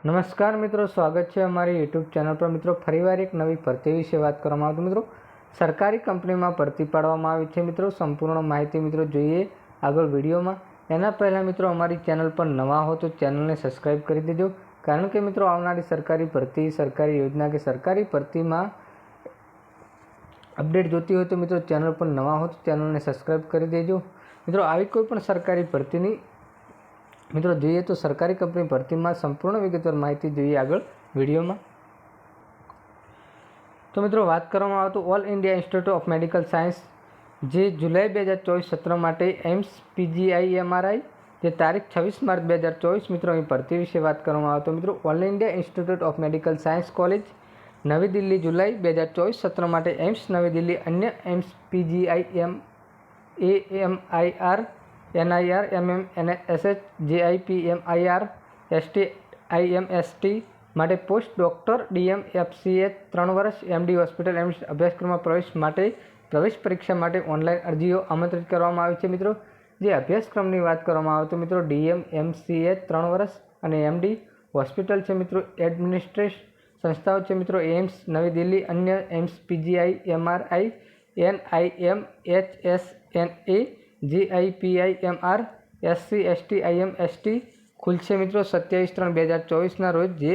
નમસ્કાર મિત્રો, સ્વાગત છે અમારી યુટ્યુબ ચેનલ પર। મિત્રો ફરીવાર એક નવી ભરતી વિશે વાત કરવામાં આવતી। મિત્રો સરકારી કંપનીમાં ભરતી પાડવામાં આવી છે। મિત્રો સંપૂર્ણ માહિતી મિત્રો જોઈએ આગળ વિડીયોમાં। એના પહેલાં મિત્રો અમારી ચેનલ પર નવા હો તો ચેનલને સબસ્ક્રાઈબ કરી દેજો, કારણ કે મિત્રો આવનારી સરકારી ભરતી, સરકારી યોજના કે સરકારી ભરતીમાં અપડેટ જોતી હોય તો મિત્રો ચેનલ પર નવા હો તો ચેનલને સબસ્ક્રાઈબ કરી દેજો। મિત્રો આવી કોઈ પણ સરકારી ભરતીની મિત્રો જોઈએ તો સરકારી કંપની ભરતીમાં સંપૂર્ણ વિગતવાર માહિતી જોઈએ આગળ વિડીયોમાં। તો મિત્રો વાત કરવામાં આવે તો all India institute of medical science જે જુલાઈ 2024 સત્ર માટે એમ્સ PGI-MRI જે તારીખ 26 માર્ચ 2024 મિત્રો અહીં ભરતી વિશે વાત કરવામાં આવે તો મિત્રો all India institute of medical science college નવી દિલ્હી જુલાઈ 2024 સત્ર માટે એમ્સ નવી દિલ્હી અન્ય AIIMS PGI-AMIR NIR MMNSH JIPMIR STIMST માટે પોસ્ટ ડોક્ટર DMFCH 3 વર્ષ MD હોસ્પિટલ એમ્સ અભ્યાસક્રમમાં પ્રવેશ માટે પ્રવેશ પરીક્ષા માટે ઓનલાઈન અરજીઓ આમંત્રિત કરવામાં આવી છે। મિત્રો જે અભ્યાસક્રમની વાત કરવામાં આવે તો મિત્રો DMFCH 3 વર્ષ અને MD હોસ્પિટલ છે મિત્રો એડમિનિસ્ટ્રેશન સંસ્થાઓ છે મિત્રો એમ્સ નવી દિલ્હી અન્ય AIIMS PGI-MRI NIMHSNA JIPIMR SCSTIMST ખુલશે મિત્રો 27/3/2024 રોજ જે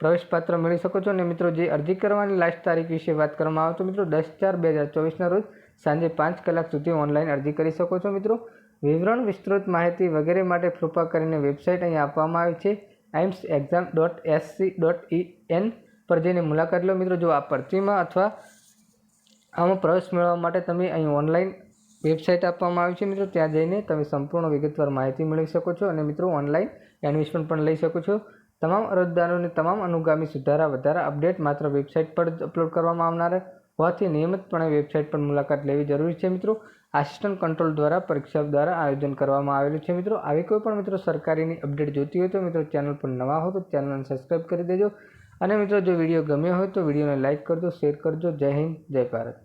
પ્રવેશપત્ર મેળવી શકો છો। અને મિત્રો જે અરજી કરવાની લાસ્ટ તારીખ વિશે વાત કરવામાં આવે તો મિત્રો 10/4/2024 રોજ સાંજે 5 કલાક સુધી ઓનલાઈન અરજી કરી શકો છો। મિત્રો વિવરણ, વિસ્તૃત માહિતી વગેરે માટે કૃપા કરીને વેબસાઇટ અહીં આપવામાં આવી છે aimsexam.sc.in પર જઈને મુલાકાત લો। મિત્રો જો આ ભરતીમાં અથવા આમાં પ્રવેશ મેળવવા માટે તમે અહીં ઓનલાઈન વેબસાઇટ આપવામાં આવી છે મિત્રો ત્યાં જઈને તમે સંપૂર્ણ વિગતવાર માહિતી મેળવી શકો છો અને મિત્રો ઓનલાઈન એડમિશન પણ લઈ શકો છો। તમામ અરજદારોને તમામ અનુગામી સુધારા વધારા અપડેટ માત્ર વેબસાઇટ પર અપલોડ કરવામાં આવનાર હોવાથી નિયમિતપણે વેબસાઇટ પર મુલાકાત લેવી જરૂરી છે। મિત્રો આસિસ્ટન્ટ કંટ્રોલ દ્વારા પરીક્ષા દ્વારા આયોજન કરવામાં આવેલું છે। મિત્રો આવી કોઈ પણ મિત્રો સરકારીની અપડેટ જોતી હોય તો મિત્રો ચેનલ પર નવા હો તો ચેનલને સબસ્ક્રાઈબ કરી દેજો। અને મિત્રો જો વિડીયો ગમ્યો હોય તો વિડીયોને લાઇક કરજો, શેર કરજો। જય હિન્દ, જય ભારત।